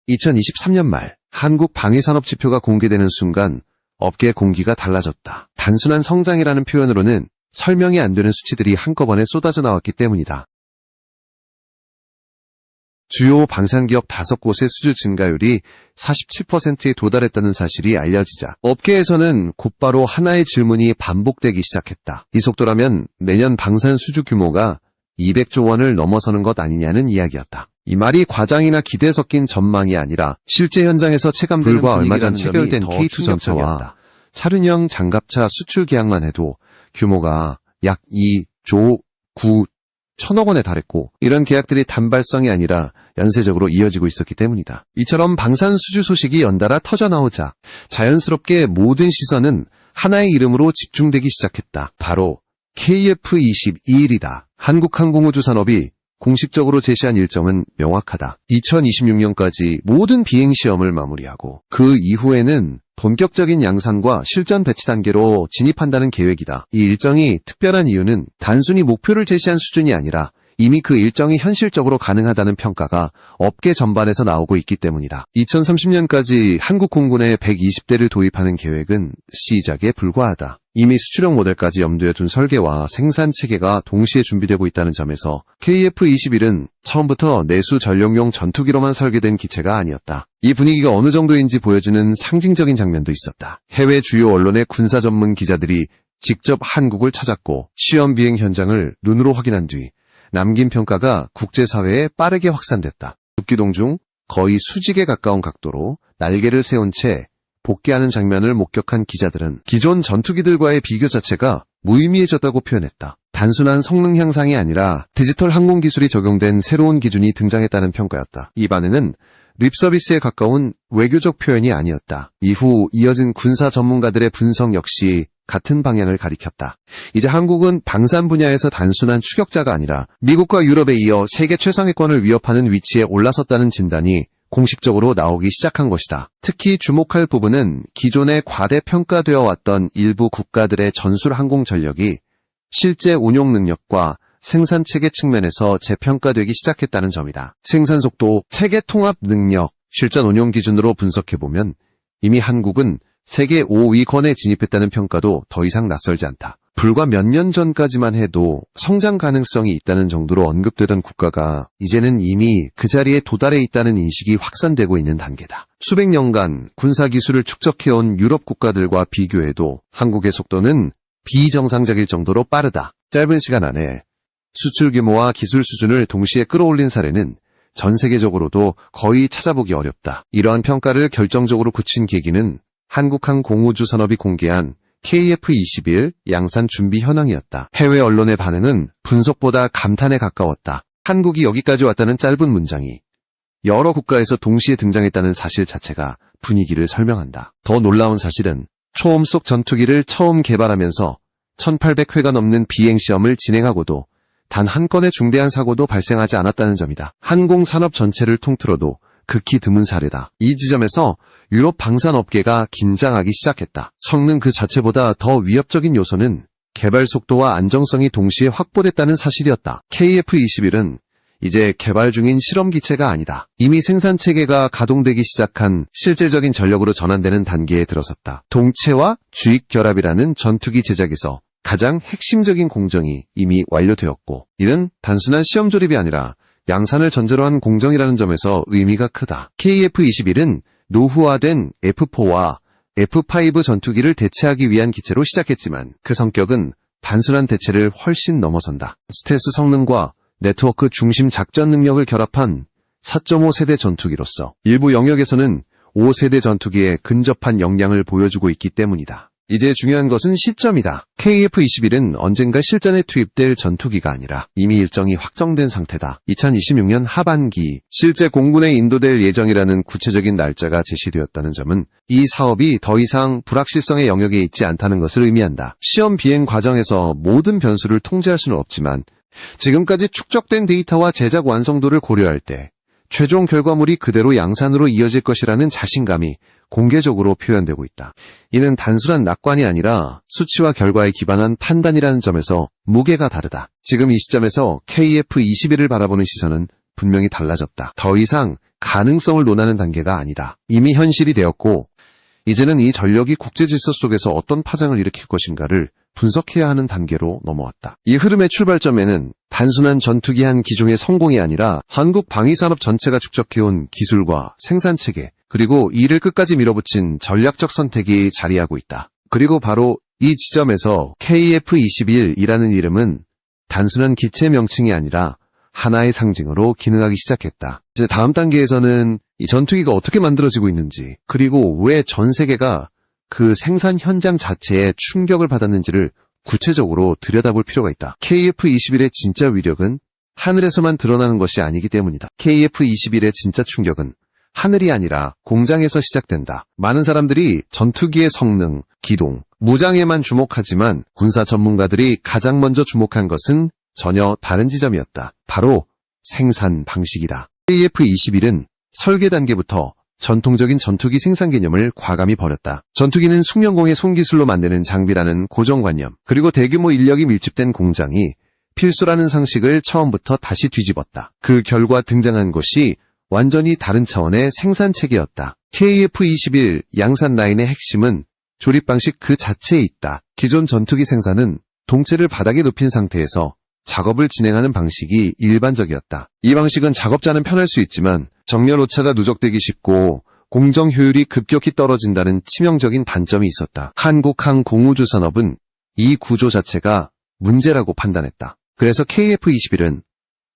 2023년 말 한국 방위산업 지표가 공개되는 순간 업계 공기가 달라졌다. 단순한 성장이라는 표현으로는 설명이 안 되는 수치들이 한꺼번에 쏟아져 나왔기 때문이다. 주요 방산기업 5곳의 수주 증가율이 47%에 도달했다는 사실이 알려지자 업계에서는 곧바로 하나의 질문이 반복되기 시작했다. 이 속도라면 내년 방산 수주 규모가 200조 원을 넘어서는 것 아니냐는 이야기였다. 이 말이 과장이나 기대 섞인 전망이 아니라 실제 현장에서 체감되는 불과 얼마 전 체결된 K2 전차와 차륜형 장갑차 수출 계약만 해도 규모가 약 2조 9천억 원에 달했고, 이런 계약들이 단발성이 아니라 연쇄적으로 이어지고 있었기 때문이다. 이처럼 방산 수주 소식이 연달아 터져나오자 자연스럽게 모든 시선은 하나의 이름으로 집중되기 시작했다. 바로 KF-21이다. 한국항공우주산업이 공식적으로 제시한 일정은 명확하다. 2026년까지 모든 비행시험을 마무리하고 그 이후에는 본격적인 양산과 실전 배치 단계로 진입한다는 계획이다. 이 일정이 특별한 이유는 단순히 목표를 제시한 수준이 아니라 이미 그 일정이 현실적으로 가능하다는 평가가 업계 전반에서 나오고 있기 때문이다. 2030년까지 한국 공군에 120대를 도입하는 계획은 시작에 불과하다. 이미 수출형 모델까지 염두에 둔 설계와 생산 체계가 동시에 준비되고 있다는 점에서 KF-21은 처음부터 내수 전력용 전투기로만 설계된 기체가 아니었다. 이 분위기가 어느 정도인지 보여주는 상징적인 장면도 있었다. 해외 주요 언론의 군사 전문 기자들이 직접 한국을 찾았고 시험 비행 현장을 눈으로 확인한 뒤 남긴 평가가 국제사회에 빠르게 확산됐다. 급기동 중 거의 수직에 가까운 각도로 날개를 세운 채 복귀하는 장면을 목격한 기자들은 기존 전투기들과의 비교 자체가 무의미해졌다고 표현했다. 단순한 성능 향상이 아니라 디지털 항공 기술이 적용된 새로운 기준이 등장했다는 평가였다. 이 반응은 립서비스에 가까운 외교적 표현이 아니었다. 이후 이어진 군사 전문가들의 분석 역시 같은 방향을 가리켰다. 이제 한국은 방산 분야에서 단순한 추격자가 아니라 미국과 유럽에 이어 세계 최상위권을 위협하는 위치에 올라섰다는 진단이 공식적으로 나오기 시작한 것이다. 특히 주목할 부분은 기존에 과대평가되어 왔던 일부 국가들의 전술 항공 전력이 실제 운용 능력과 생산체계 측면에서 재평가되기 시작했다는 점이다. 생산속도, 체계 통합 능력, 실전 운용 기준으로 분석해보면 이미 한국은 세계 5위권에 진입했다는 평가도 더 이상 낯설지 않다. 불과 몇 년 전까지만 해도 성장 가능성이 있다는 정도로 언급되던 국가가 이제는 이미 그 자리에 도달해 있다는 인식이 확산되고 있는 단계다. 수백 년간 군사기술을 축적해온 유럽 국가들과 비교해도 한국의 속도는 비정상적일 정도로 빠르다. 짧은 시간 안에 수출 규모와 기술 수준을 동시에 끌어올린 사례는 전 세계적으로도 거의 찾아보기 어렵다. 이러한 평가를 결정적으로 굳힌 계기는 한국항공우주산업이 공개한 KF-21 양산 준비 현황이었다. 해외 언론의 반응은 분석보다 감탄에 가까웠다. 한국이 여기까지 왔다는 짧은 문장이 여러 국가에서 동시에 등장했다는 사실 자체가 분위기를 설명한다. 더 놀라운 사실은 초음속 전투기를 처음 개발하면서 1800회가 넘는 비행시험을 진행하고도 단 한 건의 중대한 사고도 발생하지 않았다는 점이다. 항공산업 전체를 통틀어도 극히 드문 사례다. 이 지점에서 유럽 방산업계가 긴장하기 시작했다. 성능 그 자체보다 더 위협적인 요소는 개발 속도와 안정성이 동시에 확보됐다는 사실이었다. KF-21은 이제 개발 중인 실험기체가 아니다. 이미 생산체계가 가동되기 시작한 실질적인 전력으로 전환되는 단계에 들어섰다. 동체와 주익 결합이라는 전투기 제작에서 가장 핵심적인 공정이 이미 완료되었고, 이는 단순한 시험 조립이 아니라 양산을 전제로 한 공정이라는 점에서 의미가 크다. KF-21은 노후화된 F4와 F5 전투기를 대체하기 위한 기체로 시작했지만 그 성격은 단순한 대체를 훨씬 넘어선다. 스텔스 성능과 네트워크 중심 작전 능력을 결합한 4.5세대 전투기로서 일부 영역에서는 5세대 전투기에 근접한 역량을 보여주고 있기 때문이다. 이제 중요한 것은 시점이다. KF-21은 언젠가 실전에 투입될 전투기가 아니라 이미 일정이 확정된 상태다. 2026년 하반기 실제 공군에 인도될 예정이라는 구체적인 날짜가 제시되었다는 점은 이 사업이 더 이상 불확실성의 영역에 있지 않다는 것을 의미한다. 시험 비행 과정에서 모든 변수를 통제할 수는 없지만 지금까지 축적된 데이터와 제작 완성도를 고려할 때 최종 결과물이 그대로 양산으로 이어질 것이라는 자신감이 공개적으로 표현되고 있다. 이는 단순한 낙관이 아니라 수치와 결과에 기반한 판단이라는 점에서 무게가 다르다. 지금 이 시점에서 KF-21을 바라보는 시선은 분명히 달라졌다. 더 이상 가능성을 논하는 단계가 아니다. 이미 현실이 되었고 이제는 이 전력이 국제 질서 속에서 어떤 파장을 일으킬 것인가를 분석해야 하는 단계로 넘어왔다. 이 흐름의 출발점에는 단순한 전투기 한 기종의 성공이 아니라 한국 방위산업 전체가 축적해온 기술과 생산체계, 그리고 이를 끝까지 밀어붙인 전략적 선택이 자리하고 있다. 그리고 바로 이 지점에서 KF-21이라는 이름은 단순한 기체 명칭이 아니라 하나의 상징으로 기능하기 시작했다. 이제 다음 단계에서는 이 전투기가 어떻게 만들어지고 있는지, 그리고 왜 전 세계가 그 생산 현장 자체에 충격을 받았는지를 구체적으로 들여다볼 필요가 있다. KF-21의 진짜 위력은 하늘에서만 드러나는 것이 아니기 때문이다. KF-21의 진짜 충격은 하늘이 아니라 공장에서 시작된다. 많은 사람들이 전투기의 성능, 기동, 무장에만 주목하지만 군사 전문가들이 가장 먼저 주목한 것은 전혀 다른 지점이었다. 바로 생산 방식이다. KF-21은 설계 단계부터 전통적인 전투기 생산 개념을 과감히 버렸다. 전투기는 숙련공의 손기술로 만드는 장비라는 고정관념, 그리고 대규모 인력이 밀집된 공장이 필수라는 상식을 처음부터 다시 뒤집었다. 그 결과 등장한 것이 완전히 다른 차원의 생산체계였다. KF-21 양산 라인의 핵심은 조립 방식 그 자체에 있다. 기존 전투기 생산은 동체를 바닥에 눕힌 상태에서 작업을 진행하는 방식이 일반적이었다. 이 방식은 작업자는 편할 수 있지만 정렬 오차가 누적되기 쉽고 공정 효율이 급격히 떨어진다는 치명적인 단점이 있었다. 한국항공우주 산업은 이 구조 자체가 문제라고 판단했다. 그래서 KF-21은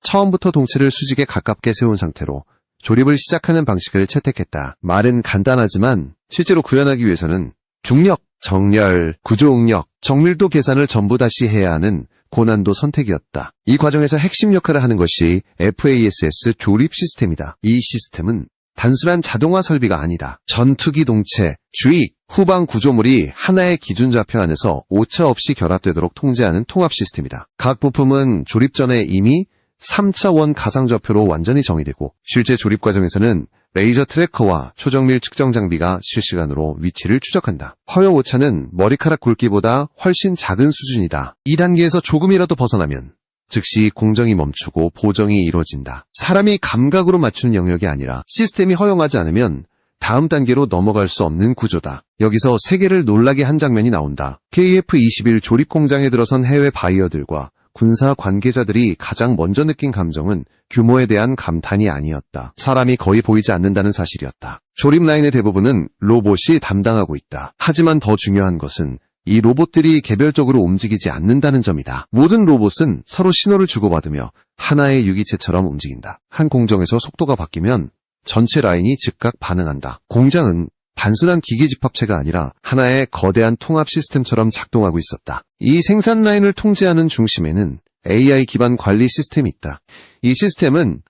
처음부터 동체를 수직에 가깝게 세운 상태로 조립을 시작하는 방식을 채택했다. 말은 간단하지만 실제로 구현하기 위해서는 중력, 정렬, 구조응력, 정밀도 계산을 전부 다시 해야 하는 고난도 선택이었다. 이 과정에서 핵심 역할을 하는 것이 FASS 조립 시스템이다. 이 시스템은 단순한 자동화 설비가 아니다. 전투기 동체, 주익, 후방 구조물이 하나의 기준 좌표 안에서 오차 없이 결합되도록 통제하는 통합 시스템이다. 각 부품은 조립 전에 이미 3차원 가상좌표로 완전히 정의되고 실제 조립 과정에서는 레이저 트래커와 초정밀 측정 장비가 실시간으로 위치를 추적한다. 허용 오차는 머리카락 굵기보다 훨씬 작은 수준이다. 이 단계에서 조금이라도 벗어나면 즉시 공정이 멈추고 보정이 이루어진다. 사람이 감각으로 맞추는 영역이 아니라 시스템이 허용하지 않으면 다음 단계로 넘어갈 수 없는 구조다. 여기서 세계를 놀라게 한 장면이 나온다. KF-21 조립 공장에 들어선 해외 바이어들과 군사 관계자들이 가장 먼저 느낀 감정은 규모에 대한 감탄이 아니었다. 사람이 거의 보이지 않는다는 사실이었다. 조립 라인의 대부분은 로봇이 담당하고 있다. 하지만 더 중요한 것은 이 로봇들이 개별적으로 움직이지 않는다는 점이다. 모든 로봇은 서로 신호를 주고받으며 하나의 유기체처럼 움직인다. 한 공정에서 속도가 바뀌면 전체 라인이 즉각 반응한다. 공장은 단순한 기계 집합체가 아니라 하나의 거대한 통합 시스템처럼 작동하고 있었다. 이 생산 라인을 통제하는 중심에는 AI 기반 관리 시스템이 있다. 이 시스템은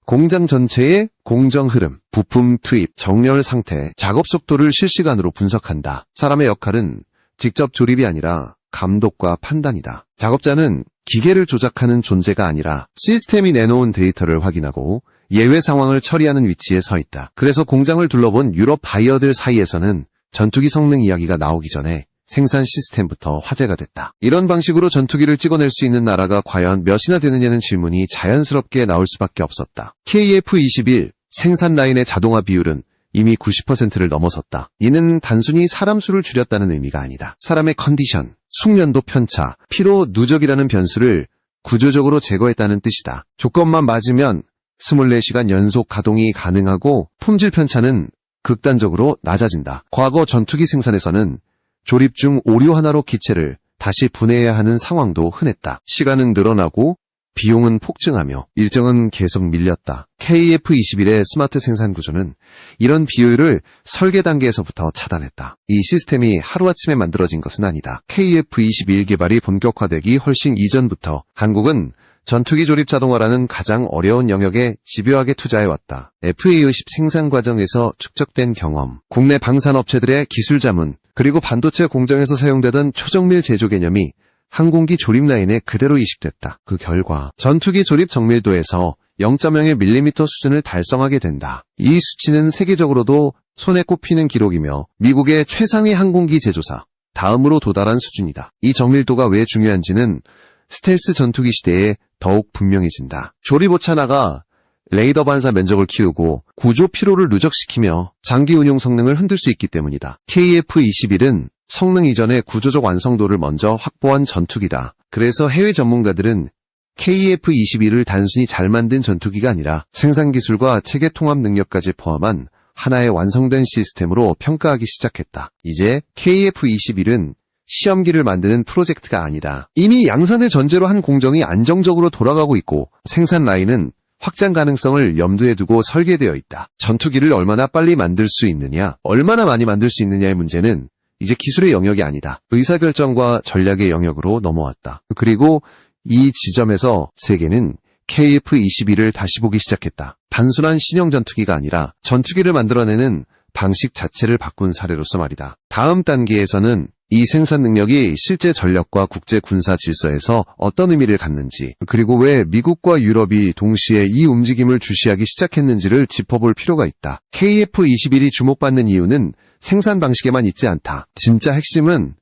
공장 전체의 공정 흐름, 부품 투입, 정렬 상태, 작업 속도를 실시간으로 분석한다. 사람의 역할은 직접 조립이 아니라 감독과 판단이다. 작업자는 기계를 조작하는 존재가 아니라 시스템이 내놓은 데이터를 확인하고 예외 상황을 처리하는 위치에 서 있다. 그래서 공장을 둘러본 유럽 바이어들 사이에서는 전투기 성능 이야기가 나오기 전에 생산 시스템부터 화제가 됐다. 이런 방식으로 전투기를 찍어낼 수 있는 나라가 과연 몇이나 되느냐는 질문이 자연스럽게 나올 수밖에 없었다. KF-21 생산 라인의 자동화 비율은 이미 90%를 넘어섰다. 이는 단순히 사람 수를 줄였다는 의미가 아니다. 사람의 컨디션, 숙련도 편차, 피로 누적이라는 변수를 구조적으로 제거했다는 뜻이다. 조건만 맞으면 24시간 연속 가동이 가능하고 품질 편차는 극단적으로 낮아진다. 과거 전투기 생산에서는 조립 중 오류 하나로 기체를 다시 분해해야 하는 상황도 흔했다. 시간은 늘어나고 비용은 폭증하며 일정은 계속 밀렸다. KF-21의 스마트 생산 구조는 이런 비효율을 설계 단계에서부터 차단했다. 이 시스템이 하루아침에 만들어진 것은 아니다. KF-21 개발이 본격화되기 훨씬 이전부터 한국은 전투기 조립 자동화라는 가장 어려운 영역에 집요하게 투자해왔다. FA50 생산 과정에서 축적된 경험, 국내 방산업체들의 기술 자문, 그리고 반도체 공정에서 사용되던 초정밀 제조 개념이 항공기 조립 라인에 그대로 이식됐다. 그 결과 전투기 조립 정밀도에서 0.01mm 수준을 달성하게 된다. 이 수치는 세계적으로도 손에 꼽히는 기록이며 미국의 최상위 항공기 제조사 다음으로 도달한 수준이다. 이 정밀도가 왜 중요한지는 스텔스 전투기 시대에 더욱 분명해진다. 조립 오차나가 레이더 반사 면적을 키우고 구조 피로를 누적시키며 장기 운용 성능을 흔들 수 있기 때문이다. KF-21은 성능 이전에 구조적 완성도를 먼저 확보한 전투기다. 그래서 해외 전문가들은 KF-21을 단순히 잘 만든 전투기가 아니라 생산 기술과 체계 통합 능력까지 포함한 하나의 완성된 시스템으로 평가하기 시작했다. 이제 KF-21은 시험기를 만드는 프로젝트가 아니다. 이미 양산을 전제로 한 공정이 안정적으로 돌아가고 있고 생산 라인은 확장 가능성을 염두에 두고 설계되어 있다. 전투기를 얼마나 빨리 만들 수 있느냐, 얼마나 많이 만들 수 있느냐의 문제는 이제 기술의 영역이 아니다. 의사결정과 전략의 영역으로 넘어왔다. 그리고 이 지점에서 세계는 KF-21을 다시 보기 시작했다. 단순한 신형 전투기가 아니라 전투기를 만들어내는 방식 자체를 바꾼 사례로서 말이다. 다음 단계에서는 이 생산 능력이 실제 전략과 국제 군사 질서에서 어떤 의미를 갖는지, 그리고 왜 미국과 유럽이 동시에 이 움직임을 주시하기 시작했는지를 짚어볼 필요가 있다. KF-21이 주목받는 이유는 생산 방식에만 있지 않다. 진짜 핵심은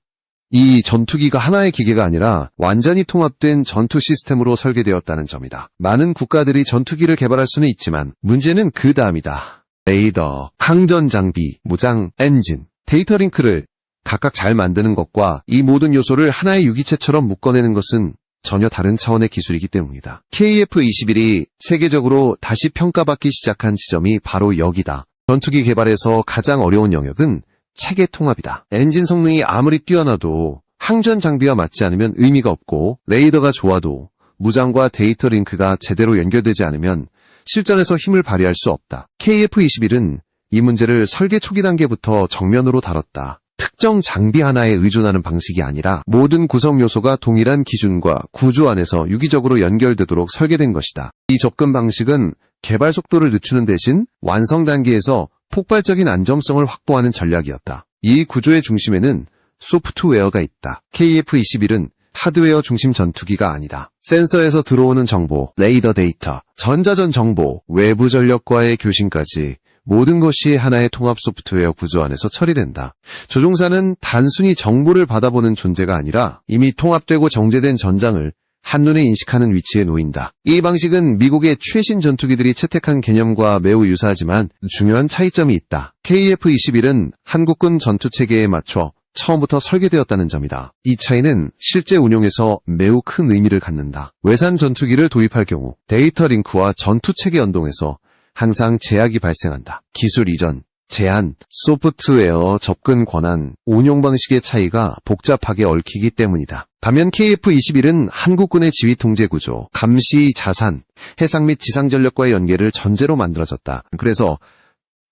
이 전투기가 하나의 기계가 아니라 완전히 통합된 전투 시스템으로 설계되었다는 점이다. 많은 국가들이 전투기를 개발할 수는 있지만 문제는 그 다음이다. 레이더, 항전 장비, 무장, 엔진, 데이터 링크를 각각 잘 만드는 것과 이 모든 요소를 하나의 유기체처럼 묶어내는 것은 전혀 다른 차원의 기술이기 때문이다. KF-21이 세계적으로 다시 평가받기 시작한 지점이 바로 여기다. 전투기 개발에서 가장 어려운 영역은 체계 통합이다. 엔진 성능이 아무리 뛰어나도 항전 장비와 맞지 않으면 의미가 없고, 레이더가 좋아도 무장과 데이터 링크가 제대로 연결되지 않으면 실전에서 힘을 발휘할 수 없다. KF-21은 이 문제를 설계 초기 단계부터 정면으로 다뤘다. 특정 장비 하나에 의존하는 방식이 아니라 모든 구성 요소가 동일한 기준과 구조 안에서 유기적으로 연결되도록 설계된 것이다. 이 접근 방식은 개발 속도를 늦추는 대신 완성 단계에서 폭발적인 안정성을 확보하는 전략이었다. 이 구조의 중심에는 소프트웨어가 있다. KF-21은 하드웨어 중심 전투기가 아니다. 센서에서 들어오는 정보, 레이더 데이터, 전자전 정보, 외부 전력과의 교신까지 모든 것이 하나의 통합 소프트웨어 구조 안에서 처리된다. 조종사는 단순히 정보를 받아보는 존재가 아니라 이미 통합되고 정제된 전장을 한눈에 인식하는 위치에 놓인다. 이 방식은 미국의 최신 전투기들이 채택한 개념과 매우 유사하지만 중요한 차이점이 있다. KF-21은 한국군 전투체계에 맞춰 처음부터 설계되었다는 점이다. 이 차이는 실제 운용에서 매우 큰 의미를 갖는다. 외산 전투기를 도입할 경우 데이터 링크와 전투체계 연동에서 항상 제약이 발생한다. 기술 이전, 제한, 소프트웨어, 접근 권한, 운용 방식의 차이가 복잡하게 얽히기 때문이다. 반면 KF-21은 한국군의 지휘 통제 구조, 감시, 자산, 해상 및 지상 전력과의 연계를 전제로 만들어졌다. 그래서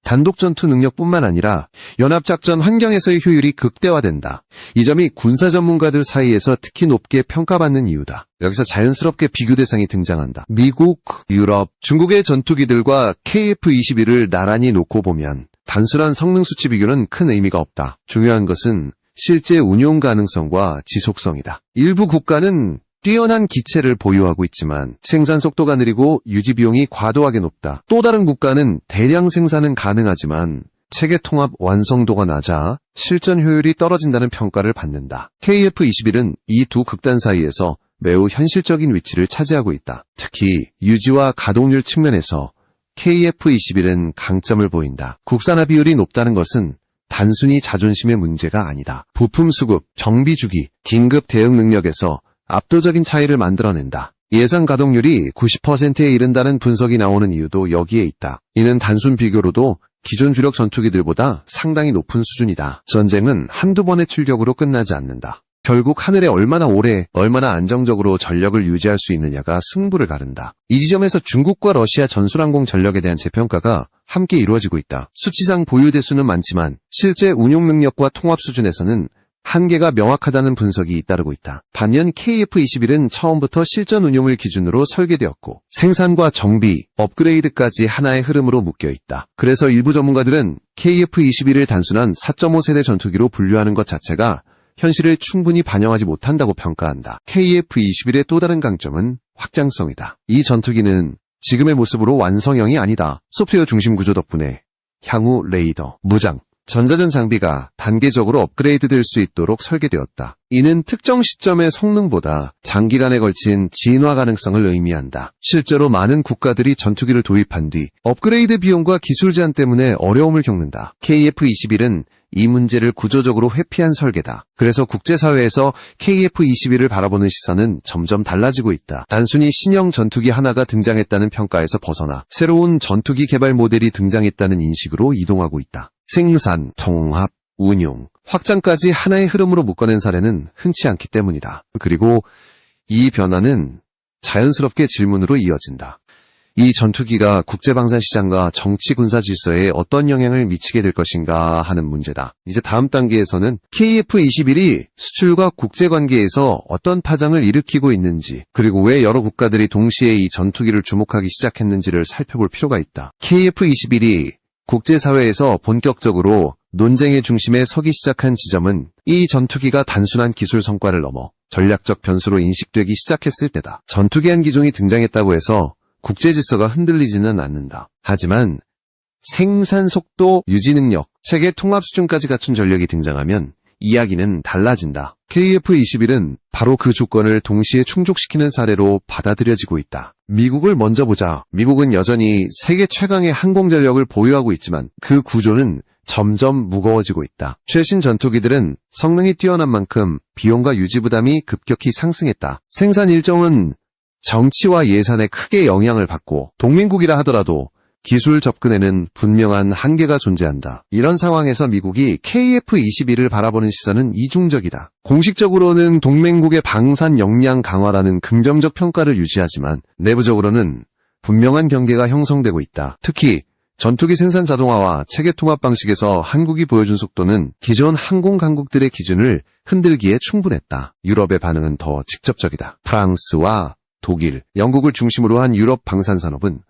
단독 전투 능력뿐만 아니라 연합작전 환경에서의 효율이 극대화된다. 이 점이 군사 전문가들 사이에서 특히 높게 평가받는 이유다. 여기서 자연스럽게 비교 대상이 등장한다. 미국, 유럽, 중국의 전투기들과 KF-21을 나란히 놓고 보면 단순한 성능 수치 비교는 큰 의미가 없다. 중요한 것은 실제 운용 가능성과 지속성이다. 일부 국가는 뛰어난 기체를 보유하고 있지만 생산 속도가 느리고 유지 비용이 과도하게 높다. 또 다른 국가는 대량 생산은 가능하지만 체계 통합 완성도가 낮아 실전 효율이 떨어진다는 평가를 받는다. KF-21은 이 두 극단 사이에서 매우 현실적인 위치를 차지하고 있다. 특히 유지와 가동률 측면에서 KF-21은 강점을 보인다. 국산화 비율이 높다는 것은 단순히 자존심의 문제가 아니다. 부품 수급, 정비 주기, 긴급 대응 능력에서 압도적인 차이를 만들어낸다. 예상 가동률이 90%에 이른다는 분석이 나오는 이유도 여기에 있다. 이는 단순 비교로도 기존 주력 전투기들보다 상당히 높은 수준이다. 전쟁은 한두 번의 출격으로 끝나지 않는다. 결국 하늘에 얼마나 오래, 얼마나 안정적으로 전력을 유지할 수 있느냐가 승부를 가른다. 이 지점에서 중국과 러시아 전술항공 전력에 대한 재평가가 함께 이루어지고 있다. 수치상 보유 대수는 많지만 실제 운용 능력과 통합 수준에서는 한계가 명확하다는 분석이 잇따르고 있다. 반면 KF-21은 처음부터 실전 운용을 기준으로 설계되었고 생산과 정비, 업그레이드까지 하나의 흐름으로 묶여있다. 그래서 일부 전문가들은 KF-21을 단순한 4.5세대 전투기로 분류하는 것 자체가 현실을 충분히 반영하지 못한다고 평가한다. KF-21의 또 다른 강점은 확장성이다. 이 전투기는 지금의 모습으로 완성형이 아니다. 소프트웨어 중심 구조 덕분에 향후 레이더, 무장, 전자전 장비가 단계적으로 업그레이드될 수 있도록 설계되었다. 이는 특정 시점의 성능보다 장기간에 걸친 진화 가능성을 의미한다. 실제로 많은 국가들이 전투기를 도입한 뒤 업그레이드 비용과 기술 제한 때문에 어려움을 겪는다. KF-21은 이 문제를 구조적으로 회피한 설계다. 그래서 국제사회에서 KF-21을 바라보는 시선은 점점 달라지고 있다. 단순히 신형 전투기 하나가 등장했다는 평가에서 벗어나 새로운 전투기 개발 모델이 등장했다는 인식으로 이동하고 있다. 생산, 통합, 운용, 확장까지 하나의 흐름으로 묶어낸 사례는 흔치 않기 때문이다. 그리고 이 변화는 자연스럽게 질문으로 이어진다. 이 전투기가 국제방산시장과 정치 군사 질서에 어떤 영향을 미치게 될 것인가 하는 문제다. 이제 다음 단계에서는 KF-21이 수출과 국제관계에서 어떤 파장을 일으키고 있는지, 그리고 왜 여러 국가들이 동시에 이 전투기를 주목하기 시작했는지를 살펴볼 필요가 있다. KF-21이 국제사회에서 본격적으로 논쟁의 중심에 서기 시작한 지점은 이 전투기가 단순한 기술 성과를 넘어 전략적 변수로 인식되기 시작했을 때다. 전투기 한 기종이 등장했다고 해서 국제 질서가 흔들리지는 않는다. 하지만 생산 속도, 유지 능력, 체계 통합 수준까지 갖춘 전력이 등장하면 이야기는 달라진다. KF-21은 바로 그 조건을 동시에 충족시키는 사례로 받아들여지고 있다. 미국을 먼저 보자. 미국은 여전히 세계 최강의 항공전력을 보유하고 있지만 그 구조는 점점 무거워지고 있다. 최신 전투기들은 성능이 뛰어난 만큼 비용과 유지 부담이 급격히 상승했다. 생산 일정은 정치와 예산에 크게 영향을 받고 동맹국이라 하더라도 기술 접근에는 분명한 한계가 존재한다. 이런 상황에서 미국이 KF-21을 바라보는 시선은 이중적이다. 공식적으로는 동맹국의 방산 역량 강화라는 긍정적 평가를 유지하지만 내부적으로는 분명한 경계가 형성되고 있다. 특히 전투기 생산 자동화와 체계 통합 방식에서 한국이 보여준 속도는 기존 항공 강국들의 기준을 흔들기에 충분했다. 유럽의 반응은 더 직접적이다. 프랑스와 독일, 영국을 중심으로 한 유럽 방산산업은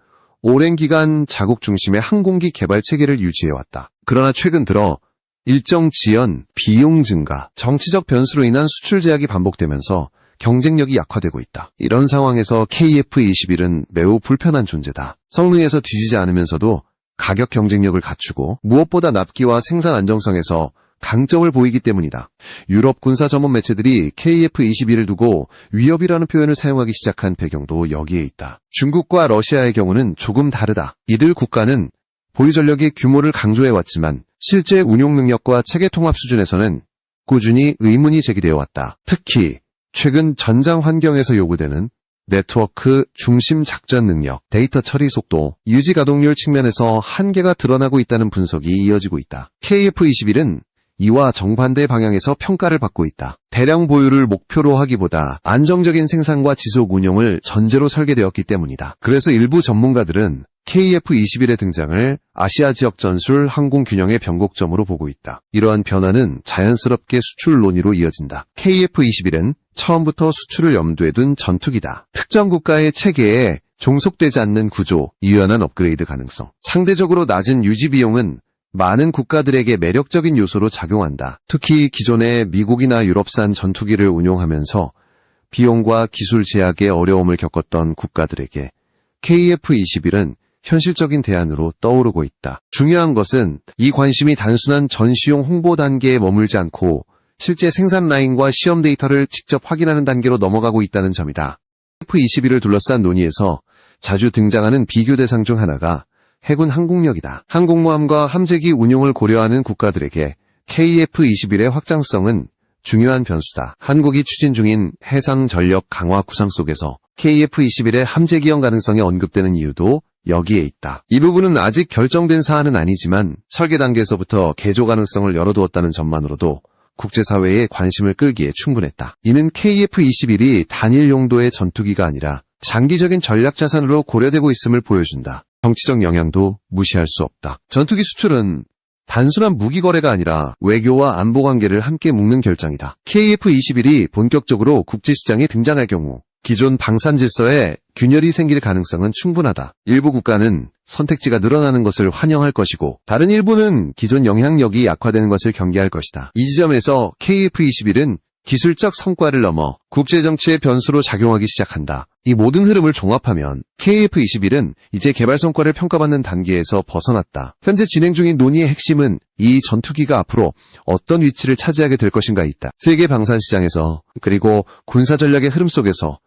오랜 기간 자국 중심의 항공기 개발 체계를 유지해왔다. 그러나 최근 들어 일정 지연, 비용 증가, 정치적 변수로 인한 수출 제약이 반복되면서 경쟁력이 약화되고 있다. 이런 상황에서 KF-21은 매우 불편한 존재다. 성능에서 뒤지지 않으면서도 가격 경쟁력을 갖추고 무엇보다 납기와 생산 안정성에서 강점을 보이기 때문이다. 유럽 군사 전문 매체들이 KF-21을 두고 위협이라는 표현을 사용하기 시작한 배경도 여기에 있다. 중국과 러시아의 경우는 조금 다르다. 이들 국가는 보유 전력의 규모를 강조해왔지만 실제 운용 능력과 체계 통합 수준에서는 꾸준히 의문이 제기되어 왔다. 특히 최근 전장 환경에서 요구되는 네트워크 중심 작전 능력, 데이터 처리 속도, 유지 가동률 측면에서 한계가 드러나고 있다는 분석이 이어지고 있다. KF-21은 이와 정반대 방향에서 평가를 받고 있다. 대량 보유를 목표로 하기보다 안정적인 생산과 지속 운용을 전제로 설계되었기 때문이다. 그래서 일부 전문가들은 KF-21의 등장을 아시아 지역 전술 항공 균형의 변곡점으로 보고 있다. 이러한 변화는 자연스럽게 수출 논의로 이어진다. KF-21은 처음부터 수출을 염두에 둔 전투기다. 특정 국가의 체계에 종속되지 않는 구조, 유연한 업그레이드 가능성, 상대적으로 낮은 유지 비용은 많은 국가들에게 매력적인 요소로 작용한다. 특히 기존의 미국이나 유럽산 전투기를 운용하면서 비용과 기술 제약의 어려움을 겪었던 국가들에게 KF-21은 현실적인 대안으로 떠오르고 있다. 중요한 것은 이 관심이 단순한 전시용 홍보 단계에 머물지 않고 실제 생산 라인과 시험 데이터를 직접 확인하는 단계로 넘어가고 있다는 점이다. KF-21을 둘러싼 논의에서 자주 등장하는 비교 대상 중 하나가 해군 항공력이다. 항공모함과 함재기 운용을 고려하는 국가들에게 KF-21의 확장성은 중요한 변수다. 한국이 추진 중인 해상 전력 강화 구상 속에서 KF-21의 함재 기용 가능성이 언급되는 이유도 여기에 있다. 이 부분은 아직 결정된 사안은 아니지만 설계 단계에서부터 개조 가능성을 열어두었다는 점만으로도 국제사회의 관심을 끌기에 충분했다. 이는 KF-21이 단일 용도의 전투기가 아니라 장기적인 전략 자산으로 고려되고 있음을 보여준다. 정치적 영향도 무시할 수 없다. 전투기 수출은 단순한 무기 거래가 아니라 외교와 안보 관계를 함께 묶는 결정이다. KF-21이 본격적으로 국제시장에 등장할 경우 기존 방산 질서에 균열이 생길 가능성은 충분하다. 일부 국가는 선택지가 늘어나는 것을 환영할 것이고 다른 일부는 기존 영향력이 약화되는 것을 경계할 것이다. 이 지점에서 KF-21은 기술적 성과를 넘어 국제정치의 변수로 작용하기 시작한다. 이 모든 흐름을 종합하면 KF-21은 이제 개발 성과를 평가받는 단계에서 벗어났다. 현재 진행 중인 논의의 핵심은 이 전투기가 앞으로 어떤 위치를 차지하게 될 것인가에 있다. 세계 방산 시장에서 그리고 군사 전략의 흐름 속에서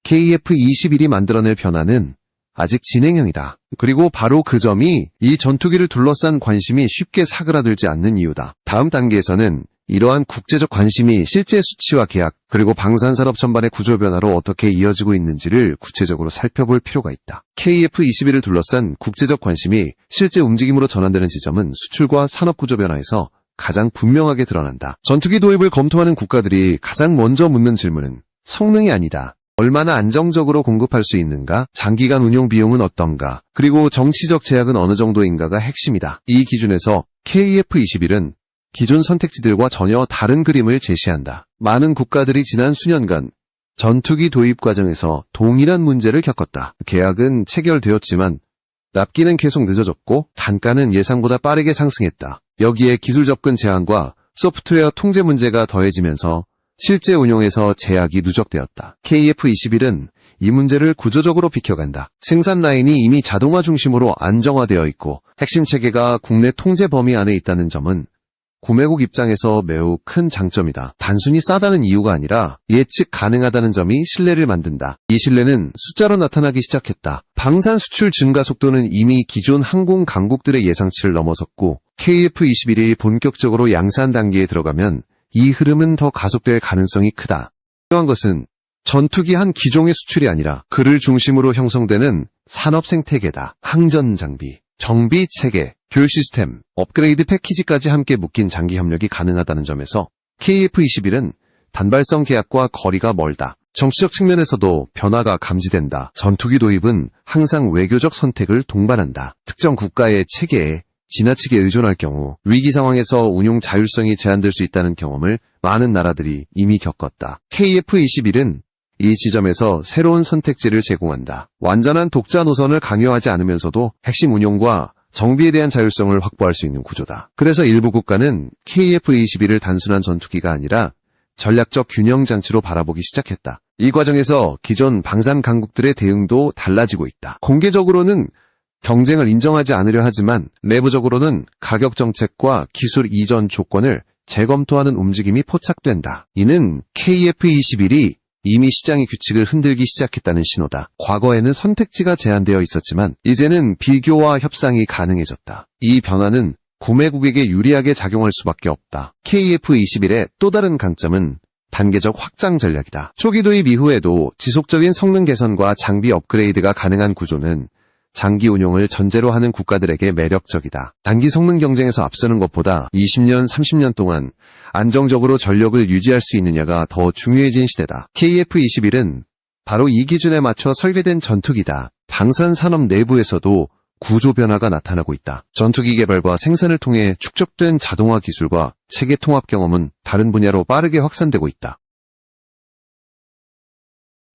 KF-21이 만들어낼 변화는 아직 진행형이다. 그리고 바로 그 점이 이 전투기를 둘러싼 관심이 쉽게 사그라들지 않는 이유다. 다음 단계에서는 이러한 국제적 관심이 실제 수치와 계약, 그리고 방산산업 전반의 구조 변화로 어떻게 이어지고 있는지를 구체적으로 살펴볼 필요가 있다. KF-21을 둘러싼 국제적 관심이 실제 움직임으로 전환되는 지점은 수출과 산업 구조 변화에서 가장 분명하게 드러난다. 전투기 도입을 검토하는 국가들이 가장 먼저 묻는 질문은 성능이 아니다. 얼마나 안정적으로 공급할 수 있는가? 장기간 운용 비용은 어떤가? 그리고 정치적 제약은 어느 정도인가가 핵심이다. 이 기준에서 KF-21은 기존 선택지들과 전혀 다른 그림을 제시한다. 많은 국가들이 지난 수년간 전투기 도입 과정에서 동일한 문제를 겪었다. 계약은 체결되었지만 납기는 계속 늦어졌고 단가는 예상보다 빠르게 상승했다. 여기에 기술 접근 제한과 소프트웨어 통제 문제가 더해지면서 실제 운용에서 제약이 누적되었다. KF-21은 이 문제를 구조적으로 비켜간다. 생산 라인이 이미 자동화 중심으로 안정화되어 있고 핵심 체계가 국내 통제 범위 안에 있다는 점은 구매국 입장에서 매우 큰 장점이다. 단순히 싸다는 이유가 아니라 예측 가능하다는 점이 신뢰를 만든다. 이 신뢰는 숫자로 나타나기 시작했다. 방산 수출 증가 속도는 이미 기존 항공 강국들의 예상치를 넘어섰고 KF-21이 본격적으로 양산 단계에 들어가면 이 흐름은 더 가속될 가능성이 크다. 중요한 것은 전투기 한 기종의 수출이 아니라 그를 중심으로 형성되는 산업 생태계다. 항전 장비, 정비 체계, 교육 시스템, 업그레이드 패키지까지 함께 묶인 장기 협력이 가능하다는 점에서 KF-21은 단발성 계약과 거리가 멀다. 정치적 측면에서도 변화가 감지된다. 전투기 도입은 항상 외교적 선택을 동반한다. 특정 국가의 체계에 지나치게 의존할 경우 위기 상황에서 운용 자율성이 제한될 수 있다는 경험을 많은 나라들이 이미 겪었다. KF-21은 이 지점에서 새로운 선택지를 제공한다. 완전한 독자 노선을 강요하지 않으면서도 핵심 운용과 정비에 대한 자율성을 확보할 수 있는 구조다. 그래서 일부 국가는 KF-21을 단순한 전투기가 아니라 전략적 균형 장치로 바라보기 시작했다. 이 과정에서 기존 방산 강국들의 대응도 달라지고 있다. 공개적으로는 경쟁을 인정하지 않으려 하지만 내부적으로는 가격 정책과 기술 이전 조건을 재검토하는 움직임이 포착된다. 이는 KF-21이 이미 시장의 규칙을 흔들기 시작했다는 신호다. 과거에는 선택지가 제한되어 있었지만 이제는 비교와 협상이 가능해졌다. 이 변화는 구매국에게 유리하게 작용할 수밖에 없다. KF-21의 또 다른 강점은 단계적 확장 전략이다. 초기 도입 이후에도 지속적인 성능 개선과 장비 업그레이드가 가능한 구조는 장기 운용을 전제로 하는 국가들에게 매력적이다. 단기 성능 경쟁에서 앞서는 것보다 20년, 30년 동안 안정적으로 전력을 유지할 수 있느냐가 더 중요해진 시대다. KF-21은 바로 이 기준에 맞춰 설계된 전투기다. 방산 산업 내부에서도 구조 변화가 나타나고 있다. 전투기 개발과 생산을 통해 축적된 자동화 기술과 체계 통합 경험은 다른 분야로 빠르게 확산되고 있다.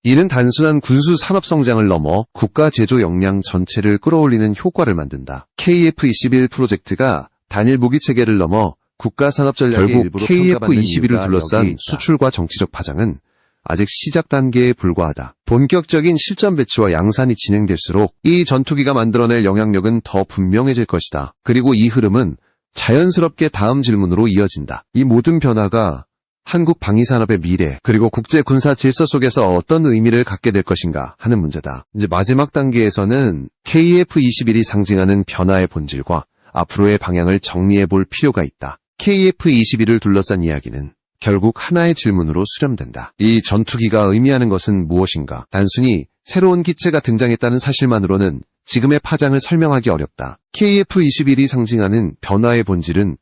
이는 단순한 군수 산업 성장을 넘어 국가 제조 역량 전체를 끌어올리는 효과를 만든다. KF-21 프로젝트가 단일 무기 체계를 넘어 국가 산업 전략의 결국 일부로 KF-21을 둘러싼 수출과 정치적 파장은 아직 시작 단계에 불과하다. 본격적인 실전 배치와 양산이 진행될수록 이 전투기가 만들어낼 영향력은 더 분명해질 것이다. 그리고 이 흐름은 자연스럽게 다음 질문으로 이어진다. 이 모든 변화가 한국 방위산업의 미래, 그리고 국제 군사 질서 속에서 어떤 의미를 갖게 될 것인가 하는 문제다. 이제 마지막 단계에서는 KF-21이 상징하는 변화의 본질과 앞으로의 방향을 정리해 볼 필요가 있다. KF-21을 둘러싼 이야기는 결국 하나의 질문으로 수렴된다. 이 전투기가 의미하는 것은 무엇인가? 단순히 새로운 기체가 등장했다는 사실만으로는 지금의 파장을 설명하기 어렵다. KF-21이 상징하는 변화의 본질은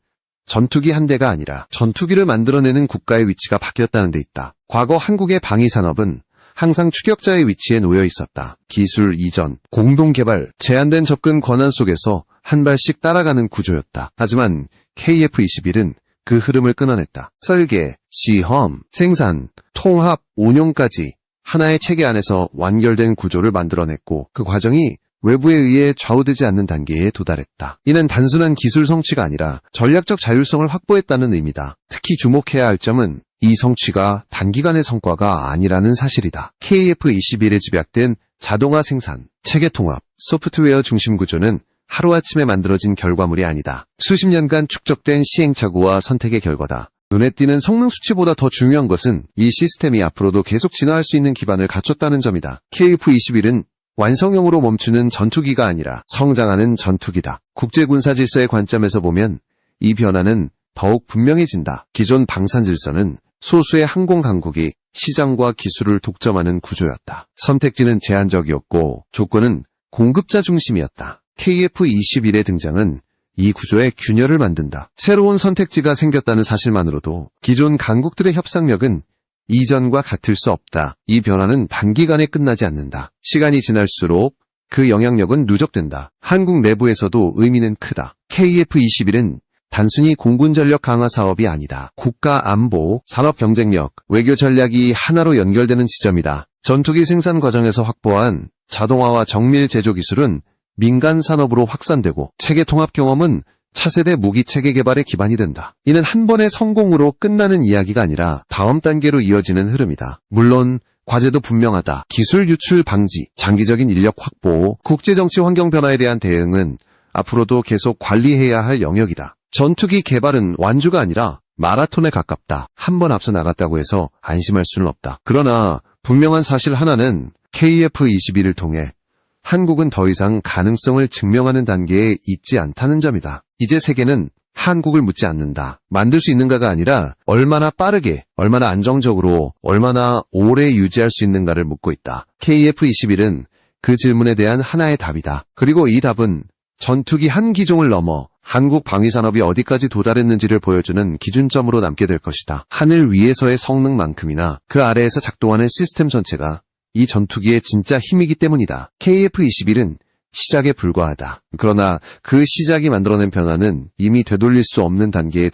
전투기 한 대가 아니라 전투기를 만들어내는 국가의 위치가 바뀌었다는 데 있다. 과거 한국의 방위산업은 항상 추격자의 위치에 놓여 있었다. 기술 이전, 공동 개발, 제한된 접근 권한 속에서 한 발씩 따라가는 구조였다. 하지만 KF-21은 그 흐름을 끊어냈다. 설계, 시험, 생산, 통합, 운용까지 하나의 체계 안에서 완결된 구조를 만들어냈고 그 과정이 외부에 의해 좌우되지 않는 단계에 도달했다. 이는 단순한 기술 성취가 아니라 전략적 자율성을 확보했다는 의미다. 특히 주목해야 할 점은 이 성취가 단기간의 성과가 아니라는 사실이다. KF-21에 집약된 자동화 생산, 체계 통합, 소프트웨어 중심 구조는 하루아침에 만들어진 결과물이 아니다. 수십 년간 축적된 시행착오와 선택의 결과다. 눈에 띄는 성능 수치보다 더 중요한 것은 이 시스템이 앞으로도 계속 진화할 수 있는 기반을 갖췄다는 점이다. KF-21은 완성형으로 멈추는 전투기가 아니라 성장하는 전투기다. 국제군사 질서의 관점에서 보면 이 변화는 더욱 분명해진다. 기존 방산 질서는 소수의 항공 강국이 시장과 기술을 독점하는 구조였다. 선택지는 제한적이었고 조건은 공급자 중심이었다. KF-21의 등장은 이 구조의 균열을 만든다. 새로운 선택지가 생겼다는 사실만으로도 기존 강국들의 협상력은 이전과 같을 수 없다. 이 변화는 단기간에 끝나지 않는다. 시간이 지날수록 그 영향력은 누적된다. 한국 내부에서도 의미는 크다. KF-21은 단순히 공군 전력 강화 사업이 아니다. 국가 안보, 산업 경쟁력, 외교 전략이 하나로 연결되는 지점이다. 전투기 생산 과정에서 확보한 자동화와 정밀 제조 기술은 민간 산업으로 확산되고 체계 통합 경험은 차세대 무기 체계 개발의 기반이 된다. 이는 한 번의 성공으로 끝나는 이야기가 아니라 다음 단계로 이어지는 흐름이다. 물론 과제도 분명하다. 기술 유출 방지, 장기적인 인력 확보, 국제정치 환경 변화에 대한 대응은 앞으로도 계속 관리해야 할 영역이다. 전투기 개발은 완주가 아니라 마라톤에 가깝다. 한 번 앞서 나갔다고 해서 안심할 수는 없다. 그러나 분명한 사실 하나는 KF-21을 통해 한국은 더 이상 가능성을 증명하는 단계에 있지 않다는 점이다. 이제 세계는 한국을 묻지 않는다. 만들 수 있는가가 아니라 얼마나 빠르게, 얼마나 안정적으로, 얼마나 오래 유지할 수 있는가를 묻고 있다. KF-21은 그 질문에 대한 하나의 답이다. 그리고 이 답은 전투기 한 기종을 넘어 한국 방위산업이 어디까지 도달했는지를 보여주는 기준점으로 남게 될 것이다. 하늘 위에서의 성능만큼이나 그 아래에서 작동하는 시스템 전체가 이 전투기의 진짜 힘이기 때문이다. KF-21은 시작에 불과하다. 그러나 그 시작이 만들어낸 변화는 이미 되돌릴 수 없는 단계에